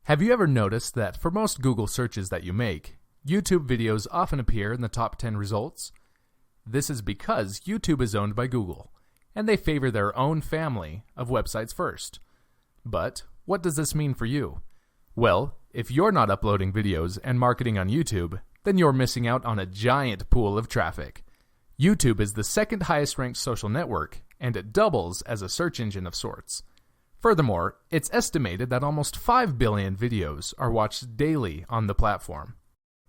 Have you ever noticed that for most Google searches that you make, YouTube videos often appear in the top 10 results? This is because YouTube is owned by Google, and they favor their own family of websites first. But what does this mean for you? Well, if you're not uploading videos and marketing on YouTube, then you're missing out on a giant pool of traffic. YouTube is the second highest ranked social network, and it doubles as a search engine of sorts. Furthermore, it's estimated that almost 5 billion videos are watched daily on the platform.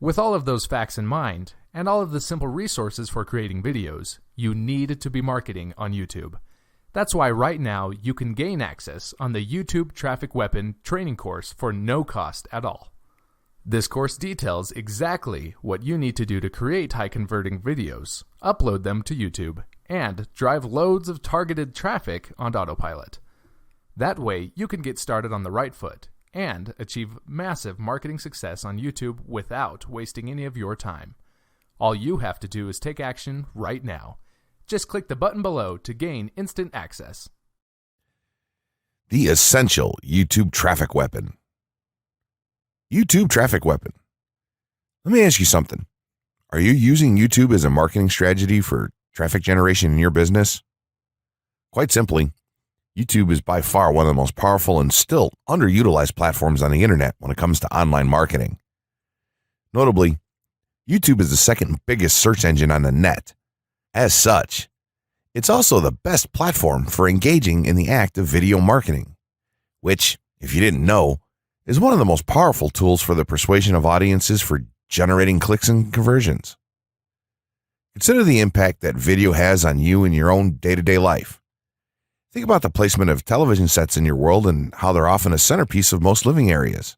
With all of those facts in mind, and all of the simple resources for creating videos, you need to be marketing on YouTube. That's why right now you can gain access on the YouTube Traffic Weapon training course for no cost at all. This course details exactly what you need to do to create high-converting videos, upload them to YouTube, and drive loads of targeted traffic on autopilot. That way, you can get started on the right foot and achieve massive marketing success on YouTube without wasting any of your time. All you have to do is take action right now. Just click the button below to gain instant access. The essential YouTube traffic weapon. YouTube traffic weapon. Let me ask you something. Are you using YouTube as a marketing strategy for traffic generation in your business? Quite simply, YouTube is by far one of the most powerful and still underutilized platforms on the internet when it comes to online marketing. Notably, YouTube is the second biggest search engine on the net. As such, it's also the best platform for engaging in the act of video marketing, which, if you didn't know, is one of the most powerful tools for the persuasion of audiences for generating clicks and conversions. Consider the impact that video has on you in your own day-to-day life. Think about the placement of television sets in your world and how they're often a centerpiece of most living areas.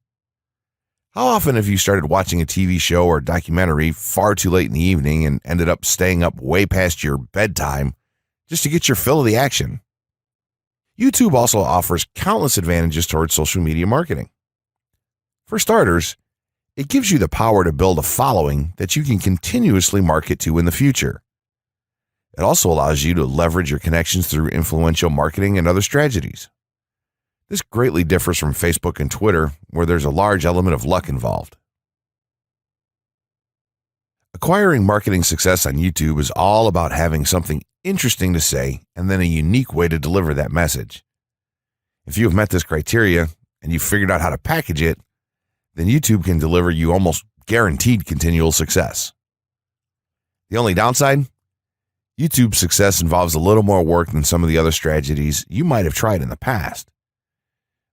How often have you started watching a TV show or documentary far too late in the evening and ended up staying up way past your bedtime just to get your fill of the action? YouTube also offers countless advantages towards social media marketing. For starters, it gives you the power to build a following that you can continuously market to in the future. It also allows you to leverage your connections through influential marketing and other strategies. This greatly differs from Facebook and Twitter, where there's a large element of luck involved. Acquiring marketing success on YouTube is all about having something interesting to say and then a unique way to deliver that message. If you have met this criteria and you've figured out how to package it, then YouTube can deliver you almost guaranteed continual success. The only downside? YouTube's success involves a little more work than some of the other strategies you might have tried in the past.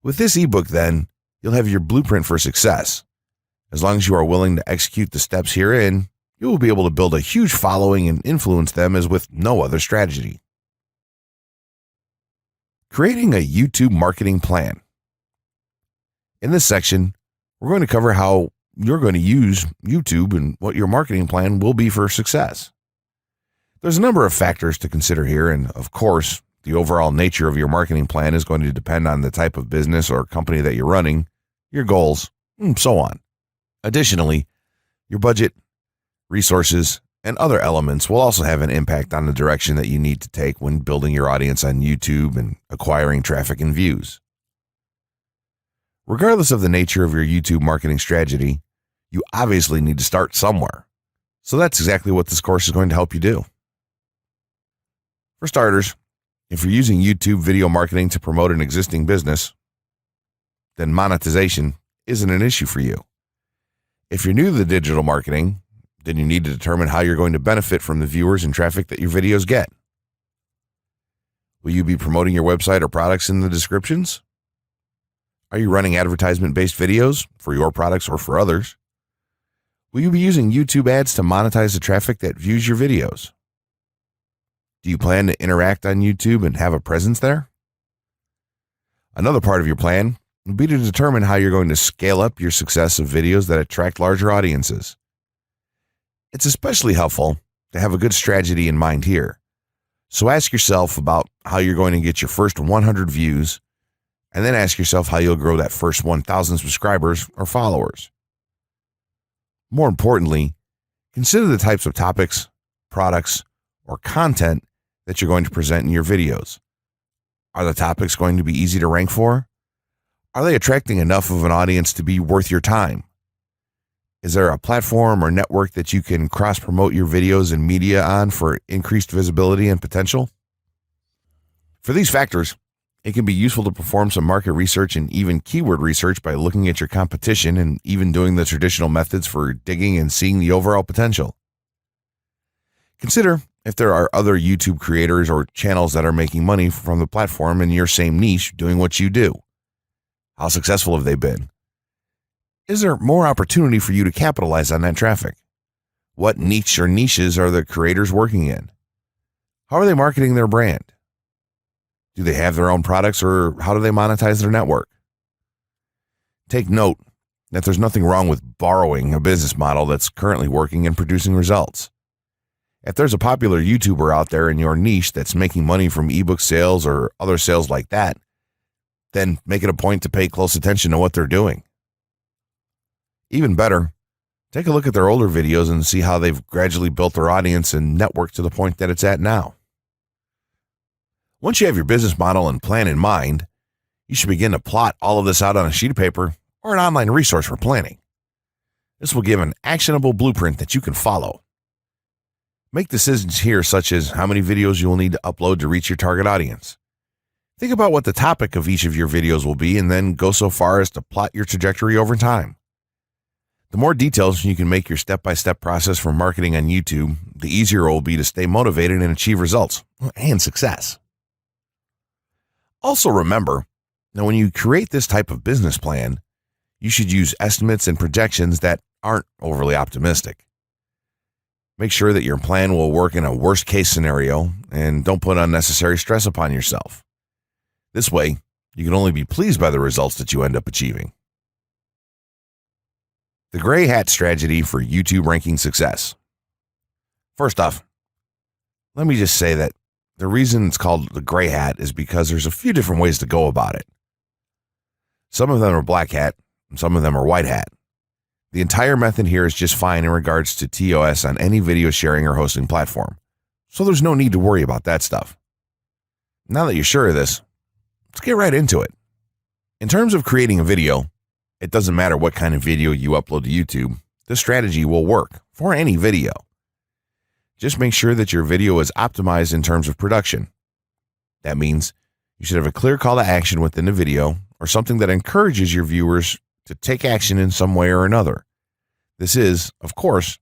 With this ebook, then, you'll have your blueprint for success. As long as you are willing to execute the steps herein, you will be able to build a huge following and influence them as with no other strategy. Creating a YouTube marketing plan. In this section, we're going to cover how you're going to use YouTube and what your marketing plan will be for success. There's a number of factors to consider here, and of course, the overall nature of your marketing plan is going to depend on the type of business or company that you're running, your goals, and so on. Additionally, your budget, resources, and other elements will also have an impact on the direction that you need to take when building your audience on YouTube and acquiring traffic and views. Regardless of the nature of your YouTube marketing strategy, you obviously need to start somewhere. So that's exactly what this course is going to help you do. For starters, if you're using YouTube video marketing to promote an existing business, then monetization isn't an issue for you. If you're new to the digital marketing, then you need to determine how you're going to benefit from the viewers and traffic that your videos get. Will you be promoting your website or products in the descriptions? Are you running advertisement-based videos for your products or for others? Will you be using YouTube ads to monetize the traffic that views your videos? Do you plan to interact on YouTube and have a presence there? Another part of your plan will be to determine how you're going to scale up your success of videos that attract larger audiences. It's especially helpful to have a good strategy in mind here. So ask yourself about how you're going to get your first 100 views, and then ask yourself how you'll grow that first 1,000 subscribers or followers. More importantly, consider the types of topics, products, or content that you're going to present in your videos. Are the topics going to be easy to rank for? Are they attracting enough of an audience to be worth your time? Is there a platform or network that you can cross-promote your videos and media on for increased visibility and potential? For these factors, it can be useful to perform some market research and even keyword research by looking at your competition and even doing the traditional methods for digging and seeing the overall potential. Consider if there are other YouTube creators or channels that are making money from the platform in your same niche doing what you do. How successful have they been? Is there more opportunity for you to capitalize on that traffic? What niche or niches are the creators working in? How are they marketing their brand? Do they have their own products, or how do they monetize their network? Take note that there's nothing wrong with borrowing a business model that's currently working and producing results. If there's a popular YouTuber out there in your niche that's making money from ebook sales or other sales like that, then make it a point to pay close attention to what they're doing. Even better, take a look at their older videos and see how they've gradually built their audience and network to the point that it's at now. Once you have your business model and plan in mind, you should begin to plot all of this out on a sheet of paper or an online resource for planning. This will give an actionable blueprint that you can follow. Make decisions here, such as how many videos you will need to upload to reach your target audience. Think about what the topic of each of your videos will be, and then go so far as to plot your trajectory over time. The more details you can make your step-by-step process for marketing on YouTube, the easier it will be to stay motivated and achieve results and success. Also remember that when you create this type of business plan, you should use estimates and projections that aren't overly optimistic. Make sure that your plan will work in a worst-case scenario and don't put unnecessary stress upon yourself. This way, you can only be pleased by the results that you end up achieving. The gray hat strategy for YouTube ranking success. First off, let me just say that the reason it's called the gray hat is because there's a few different ways to go about it. Some of them are black hat, and some of them are white hat. The entire method here is just fine in regards to TOS on any video sharing or hosting platform, so there's no need to worry about that stuff. Now that you're sure of this, let's get right into it. In terms of creating a video, it doesn't matter what kind of video you upload to YouTube, this strategy will work for any video. Just make sure that your video is optimized in terms of production. That means you should have a clear call to action within the video or something that encourages your viewers to take action in some way or another. This is, of course,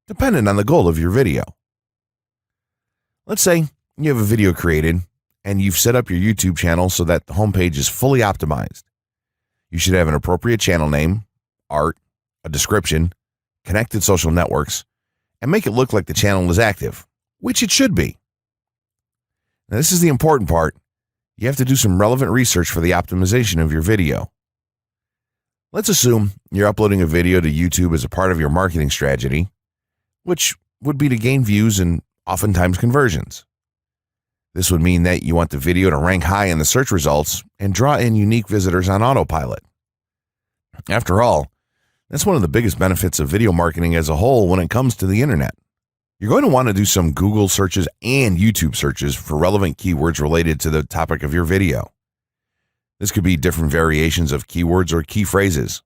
dependent on the goal of your video. Let's say you have a video created and you've set up your YouTube channel so that the homepage is fully optimized. You should have an appropriate channel name, art, a description, connected social networks, and make it look like the channel is active, which it should be. Now, this is the important part. You have to do some relevant research for the optimization of your video. Let's assume you're uploading a video to YouTube as a part of your marketing strategy, which would be to gain views and oftentimes conversions. This would mean that you want the video to rank high in the search results and draw in unique visitors on autopilot. After all, that's one of the biggest benefits of video marketing as a whole when it comes to the internet. You're going to want to do some Google searches and YouTube searches for relevant keywords related to the topic of your video. This could be different variations of keywords or key phrases.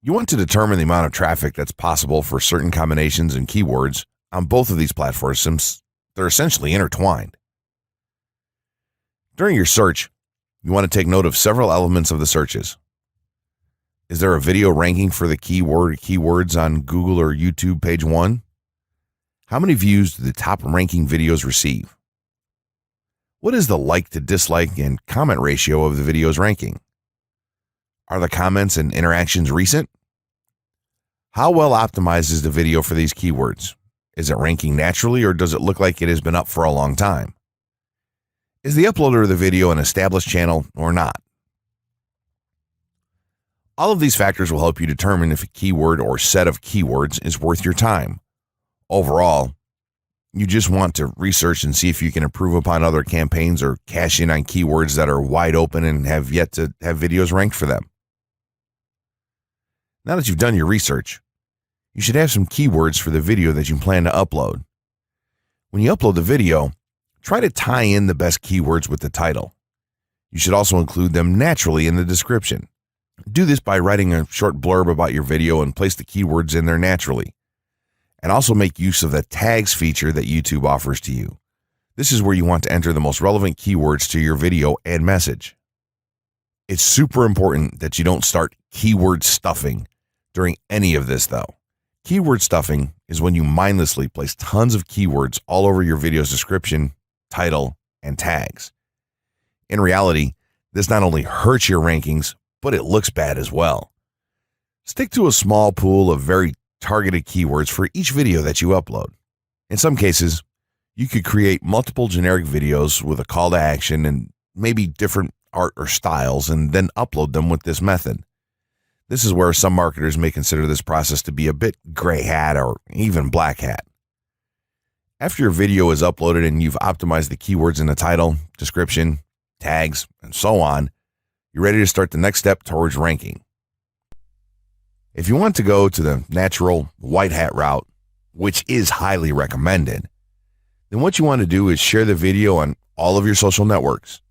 You want to determine the amount of traffic that's possible for certain combinations and keywords on both of these platforms since they're essentially intertwined. During your search, you want to take note of several elements of the searches. Is there a video ranking for the keywords on Google or YouTube page 1? How many views do the top ranking videos receive? What is the like to dislike and comment ratio of the video's ranking? Are the comments and interactions recent? How well optimized is the video for these keywords? Is it ranking naturally, or does it look like it has been up for a long time? Is the uploader of the video an established channel or not? All of these factors will help you determine if a keyword or set of keywords is worth your time. Overall, you just want to research and see if you can improve upon other campaigns or cash in on keywords that are wide open and have yet to have videos ranked for them. Now that you've done your research, you should have some keywords for the video that you plan to upload. When you upload the video, try to tie in the best keywords with the title. You should also include them naturally in the description. Do this by writing a short blurb about your video and place the keywords in there naturally. And also make use of the tags feature that YouTube offers to you. This is where you want to enter the most relevant keywords to your video and message. It's super important that you don't start keyword stuffing during any of this, though. Keyword stuffing is when you mindlessly place tons of keywords all over your video's description, title, and tags. In reality, this not only hurts your rankings, but it looks bad as well. Stick to a small pool of very targeted keywords for each video that you upload. In some cases, you could create multiple generic videos with a call to action and maybe different art or styles and then upload them with this method. This is where some marketers may consider this process to be a bit gray hat or even black hat. After your video is uploaded and you've optimized the keywords in the title, description, tags, and so on, you're ready to start the next step towards ranking. If you want to go to the natural white hat route, which is highly recommended, then what you want to do is share the video on all of your social networks.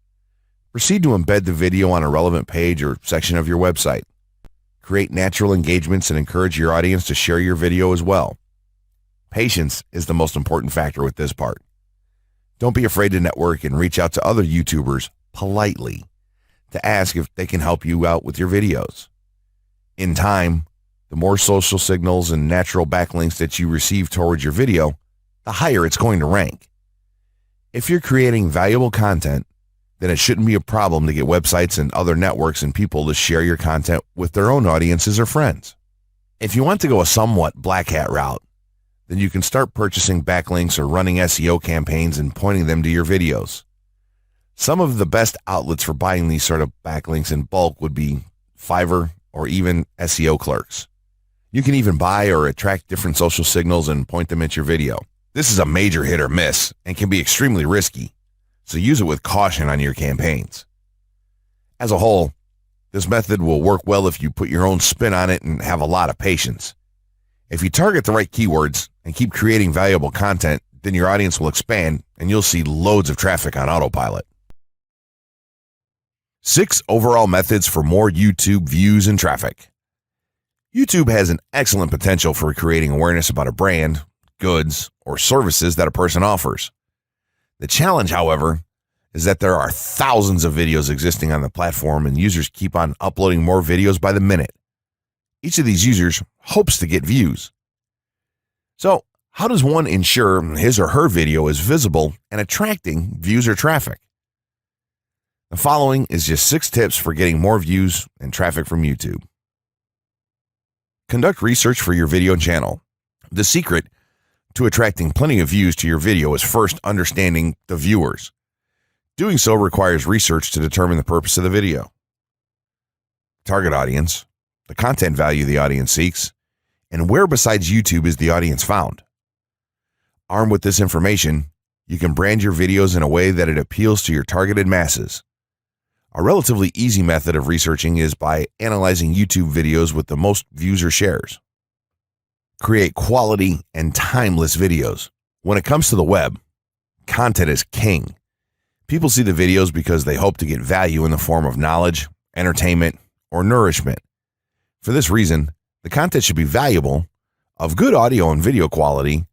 Proceed to embed the video on a relevant page or section of your website. Create natural engagements and encourage your audience to share your video as well. Patience is the most important factor with this part. Don't be afraid to network and reach out to other YouTubers politely to ask if they can help you out with your videos. In time, the more social signals and natural backlinks that you receive towards your video, the higher it's going to rank. If you're creating valuable content, then it shouldn't be a problem to get websites and other networks and people to share your content with their own audiences or friends. If you want to go a somewhat black hat route, then you can start purchasing backlinks or running SEO campaigns and pointing them to your videos. Some of the best outlets for buying these sort of backlinks in bulk would be Fiverr or even SEO clerks. You can even buy or attract different social signals and point them at your video. This is a major hit or miss and can be extremely risky, so use it with caution on your campaigns. As a whole, this method will work well if you put your own spin on it and have a lot of patience. If you target the right keywords and keep creating valuable content, then your audience will expand and you'll see loads of traffic on autopilot. 6 overall methods for more YouTube views and traffic. YouTube has an excellent potential for creating awareness about a brand, goods, or services that a person offers. The challenge, however, is that there are thousands of videos existing on the platform and users keep on uploading more videos by the minute. Each of these users hopes to get views. So, how does one ensure his or her video is visible and attracting views or traffic? The following is just 6 tips for getting more views and traffic from YouTube. Conduct research for your video channel. The secret to attracting plenty of views to your video is first understanding the viewers. Doing so requires research to determine the purpose of the video, target audience, the content value the audience seeks, and where besides YouTube is the audience found. Armed with this information, you can brand your videos in a way that it appeals to your targeted masses. A relatively easy method of researching is by analyzing YouTube videos with the most views or shares. Create quality and timeless videos. When it comes to the web, content is king. People see the videos because they hope to get value in the form of knowledge, entertainment, or nourishment. For this reason, the content should be valuable, of good audio and video quality,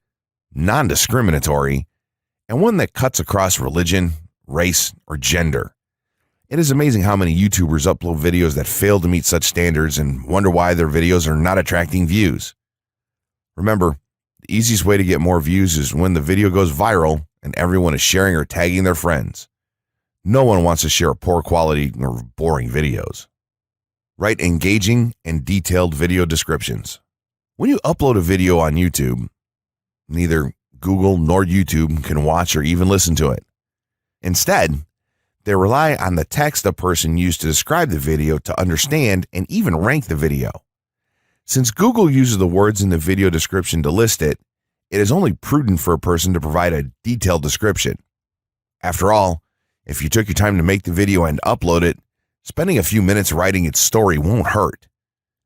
non-discriminatory, and one that cuts across religion, race, or gender. It is amazing how many YouTubers upload videos that fail to meet such standards and wonder why their videos are not attracting views. Remember, the easiest way to get more views is when the video goes viral and everyone is sharing or tagging their friends. No one wants to share poor quality or boring videos. Write engaging and detailed video descriptions. When you upload a video on YouTube, neither Google nor YouTube can watch or even listen to it. Instead, they rely on the text a person used to describe the video to understand and even rank the video. Since Google uses the words in the video description to list it, it is only prudent for a person to provide a detailed description. After all, if you took your time to make the video and upload it, spending a few minutes writing its story won't hurt.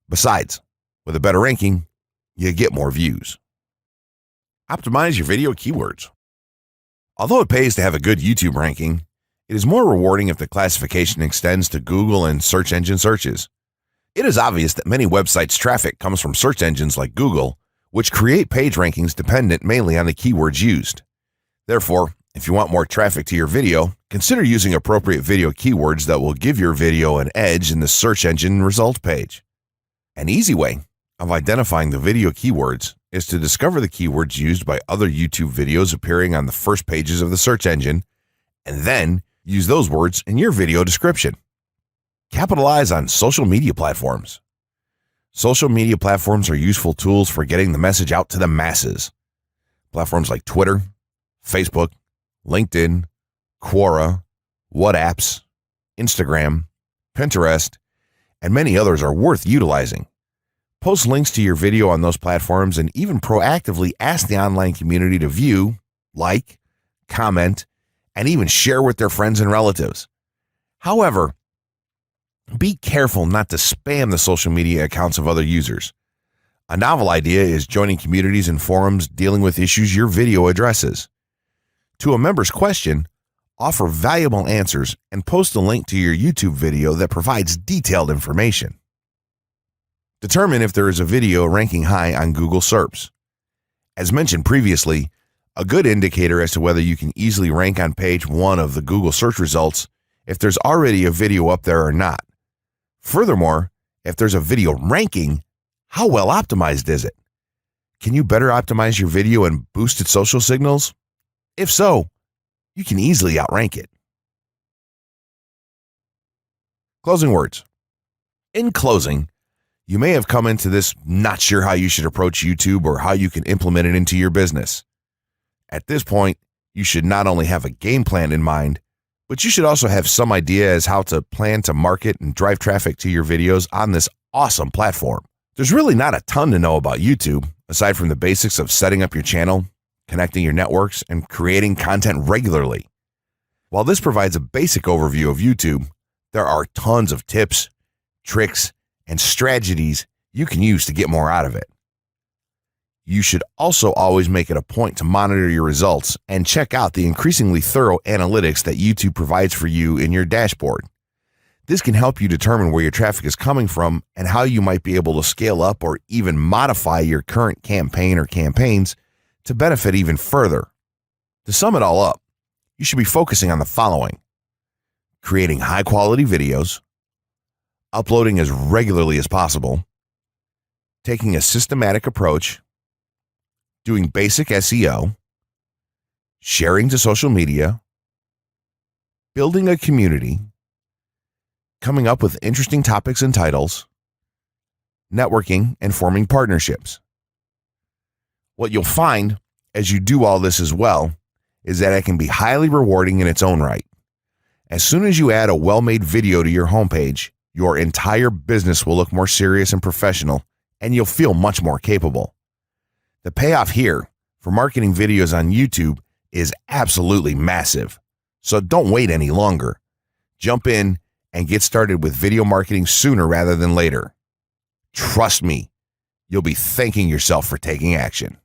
Besides, with a better ranking, you get more views. Optimize your video keywords. Although it pays to have a good YouTube ranking, it is more rewarding if the classification extends to Google and search engine searches. It is obvious that many websites' traffic comes from search engines like Google, which create page rankings dependent mainly on the keywords used. Therefore, if you want more traffic to your video, consider using appropriate video keywords that will give your video an edge in the search engine results page. An easy way of identifying the video keywords is to discover the keywords used by other YouTube videos appearing on the first pages of the search engine, and then use those words in your video description. Capitalize on social media platforms. Social media platforms are useful tools for getting the message out to the masses. Platforms like Twitter, Facebook, LinkedIn, Quora, WhatsApp, Instagram, Pinterest, and many others are worth utilizing. Post links to your video on those platforms and even proactively ask the online community to view, like, comment, and even share with their friends and relatives. However, be careful not to spam the social media accounts of other users. A novel idea is joining communities and forums dealing with issues your video addresses. To a member's question, offer valuable answers and post a link to your YouTube video that provides detailed information. Determine if there is a video ranking high on Google SERPs. As mentioned previously, a good indicator as to whether you can easily rank on page 1 of the Google search results if there's already a video up there or not. Furthermore, if there's a video ranking, how well optimized is it? Can you better optimize your video and boost its social signals? If so, you can easily outrank it. Closing words. In closing, you may have come into this not sure how you should approach YouTube or how you can implement it into your business. At this point, you should not only have a game plan in mind, but you should also have some idea as how to plan to market and drive traffic to your videos on this awesome platform. There's really not a ton to know about YouTube, aside from the basics of setting up your channel, connecting your networks, and creating content regularly. While this provides a basic overview of YouTube, there are tons of tips, tricks, and strategies you can use to get more out of it. You should also always make it a point to monitor your results and check out the increasingly thorough analytics that YouTube provides for you in your dashboard. This can help you determine where your traffic is coming from and how you might be able to scale up or even modify your current campaign or campaigns to benefit even further. To sum it all up, you should be focusing on the following: creating high-quality videos, uploading as regularly as possible, taking a systematic approach, doing basic SEO, sharing to social media, building a community, coming up with interesting topics and titles, networking, and forming partnerships. What you'll find as you do all this as well is that it can be highly rewarding in its own right. As soon as you add a well-made video to your homepage, your entire business will look more serious and professional, and you'll feel much more capable. The payoff here for marketing videos on YouTube is absolutely massive. So don't wait any longer. Jump in and get started with video marketing sooner rather than later. Trust me, you'll be thanking yourself for taking action.